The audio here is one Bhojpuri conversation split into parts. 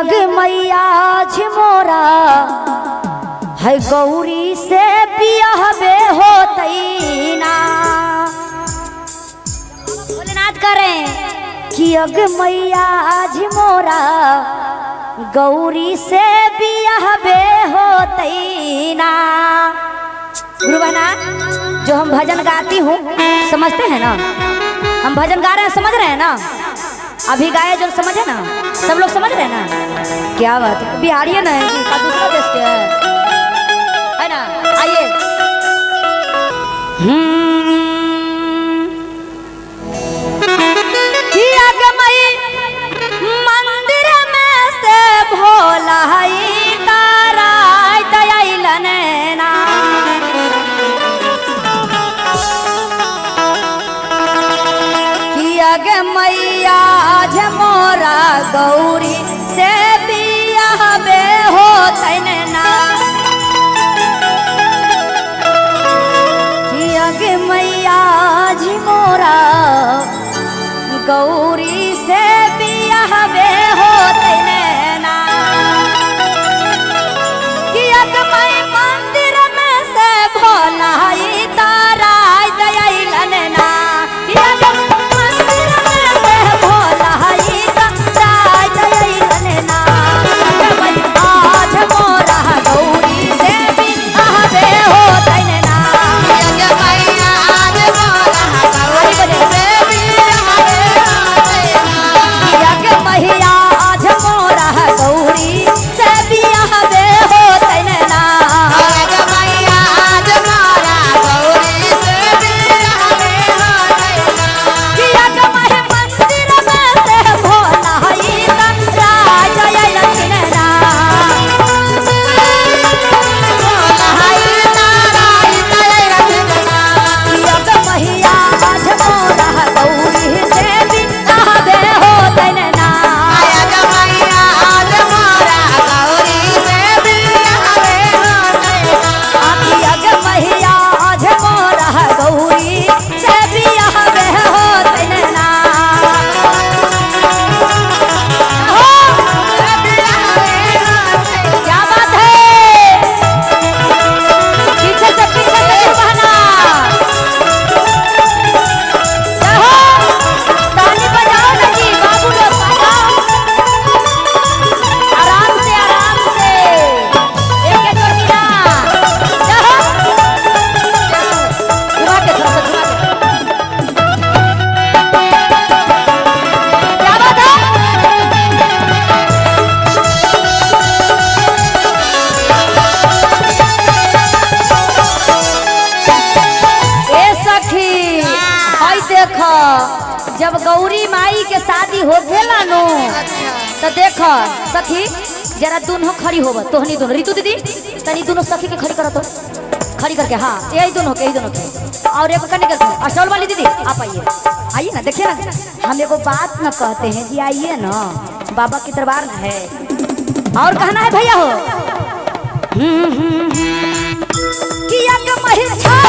अग मैया झिमोरा है गौरी से बियाहबे होतई ना। भोलेनाथ करें कि अग मैया झिमोरा गौरी से बियाहबे होतई ना। गुरु बहना जो हम भजन गाती हूँ समझते हैं ना, हम भजन गा रहे हैं समझ रहे हैं ना, अभी गाए जो समझे ना, सब लोग समझ रहे हैं ना। क्या बात है, बिहारी है ना का दूसरा देश के है ना। आइए मंदिर में से भोला तारा दयालन ना। अगे मैया झमोरा गौरी से बियाहबे होतन ना। अगे मैया झमोरा गौरी से बियाहबे होतन ना। कि अगे मैं मंदिर में से भोला तारा दयालन ना। जब गौरी माई के शादी हो गेला नो तो देख सखी जरा दोनों खड़ी होब, तोहनी दोनों ऋतु दीदी तनी दोनों सखी के खड़ी करो तो, खड़ी करके हाँ यही दोनों के और एक करने के अशोल वाली दीदी आप आइए, आइए ना देखिए ना, हम एगो बात न कहते हैं कि आइए ना बाबा की दरबार में है और कहना है भैया हो किया के महिषा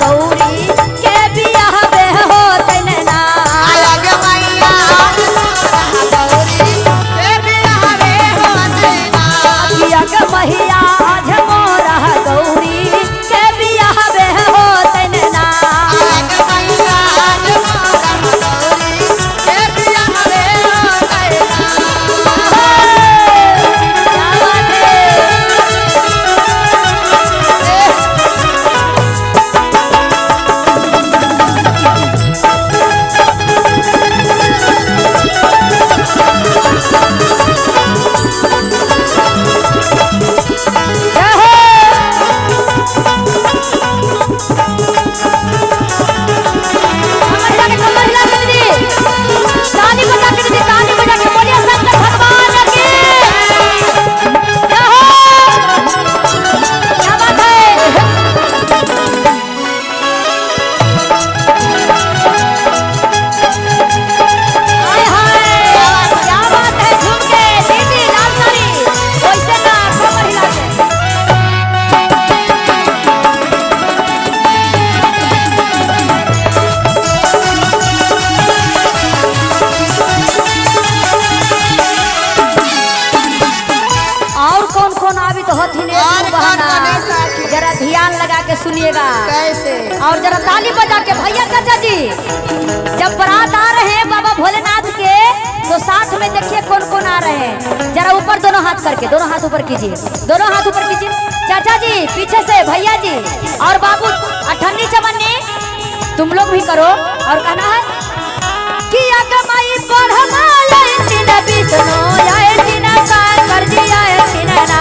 गौरी के बियाह होतन ना। और जरा ताली बजा के भैया चाचा जी जब बारात आ रहे हैं बाबा भोलेनाथ के तो साथ में देखिए कौन कौन आ रहे हैं। जरा ऊपर दोनों हाथ करके दोनों हाथ ऊपर कीजिए, दोनों हाथ ऊपर कीजिए। चाचा जी पीछे से भैया जी और बाबू अठन्नी चवन्नी तुम लोग भी करो। और कहना है कि अगमाई पढ़माए दिन बिसनो आए दिन का कर दिया है सिनना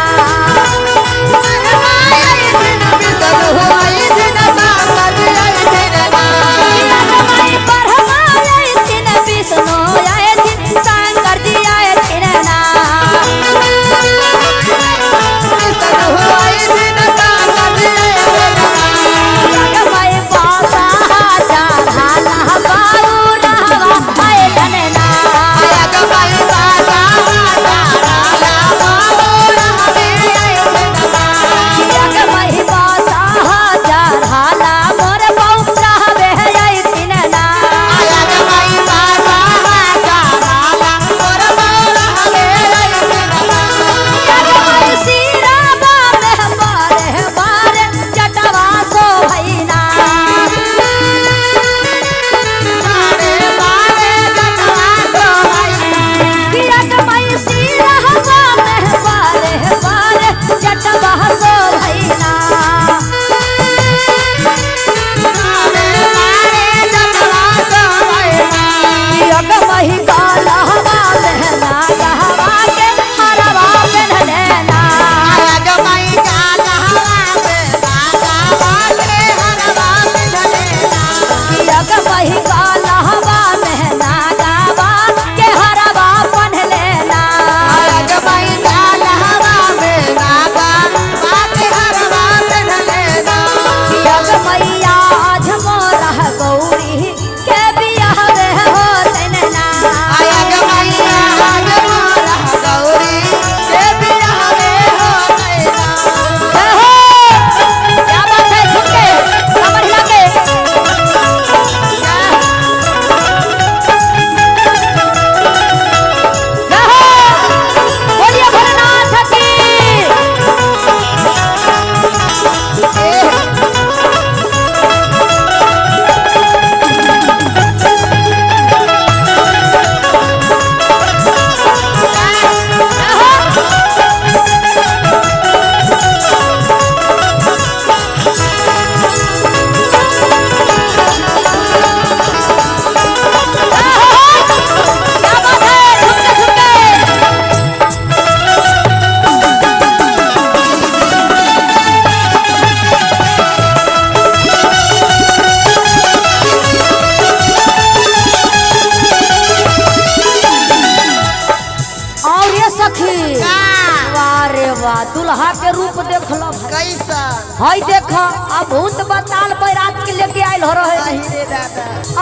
दुल्हा के रूप देख लो कैसा हई देखा अब भूत बताल बैरात के लेके आयल हो रहे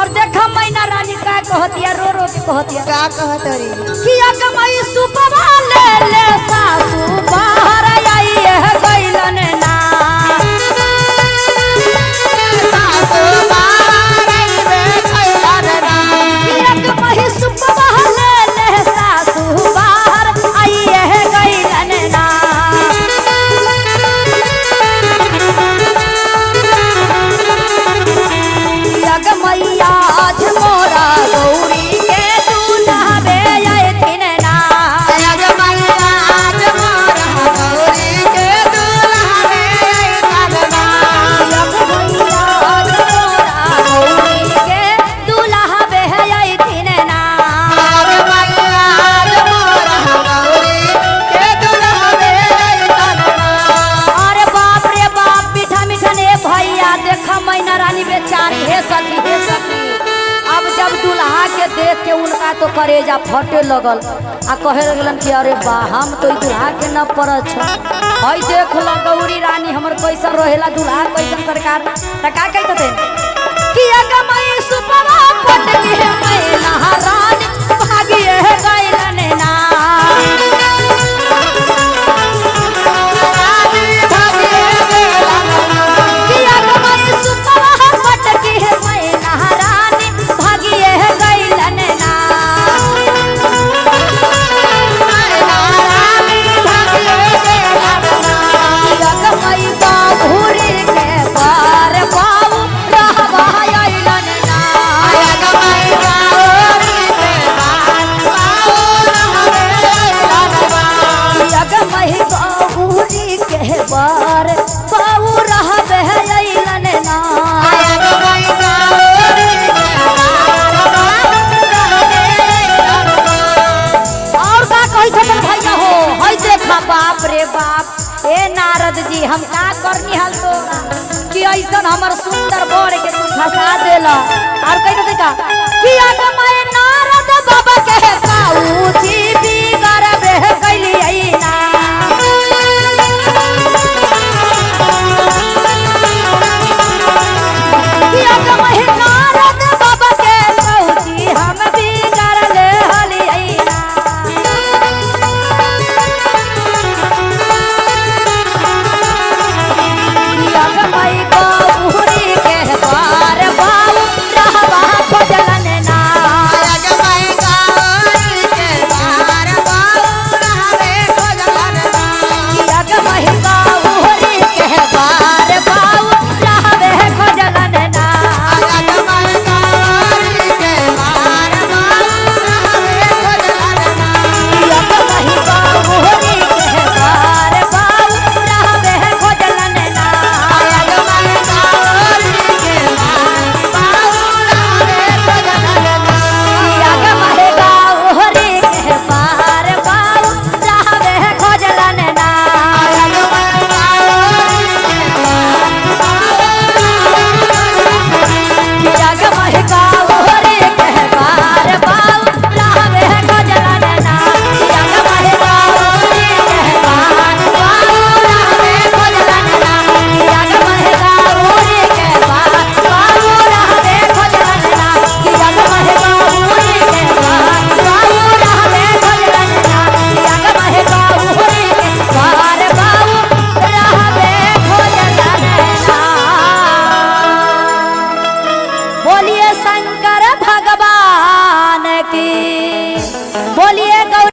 और देखा मैना रानी का कहतिया रो रो के कहतिया का कहतरी कि अगमई सुपवा ले ले सासू बाहर आई है गइलन ना सासू बाहर आई रे गइलन ना कि अगमई सुपवा ले ले सासू बाहर आई है गइलन ना मैया आज मोरा गौरी के दूल्हा बे आए थिन ना मैया आज मोरा गौरी के दूल्हा बे आए थिन ना मैया आज मोरा गौरी के दूल्हा बे आए थिन ना मैया आज मोरा गौरी के दूल्हा बे आए थिन ना। अरे बाप रे बाप मीठा मीठा ने भैया देखा मैना रानी बेचारी हे सखी अब जब दुल्हा के देख के उनका तो करेजा फटे लगल आ कहे लगलन कि अरे बा हम तो दुल्हा के न परछ हई देख ल गौरी रानी हमर कैसन रहेला दुल्हा कैसन सरकार त का कहत थे कि अगमई सुपवा पट के मैना रानी भागिए गइलन ना सुंदर बोर के तू फंसा देला और कह का किया के मैं नारद बाबा के पाऊची बिगर बह कैली ना किया के मैं नारद बाबा के पाऊची हम बिगर ले हली ना किया के मैं गौरी के बार बाऊ रहवा खोजलन ना किया के मैं गौरी के बार बाऊ रहवे खोजलन ना किया के मैं गौरी के बार बाऊ रहवे खोजलन ना किया के मैं गौरी के बार बाऊ रहवे खोजलन ना किया के मैं गौरी के बार बाऊ रहवे खोजलन ना किया के मैं गौरी के बार बाऊ रहवे खोजलन ना किया के मैं गौरी के बार बाऊ रहवे खोजलन ना किया के मैं गौरी के बार बाऊ रहवे खोजलन ना किया के मैं गौरी के बार बाऊ रहवे खोजलन ना। बोलिए शंकर भगवान की बोलिए गौ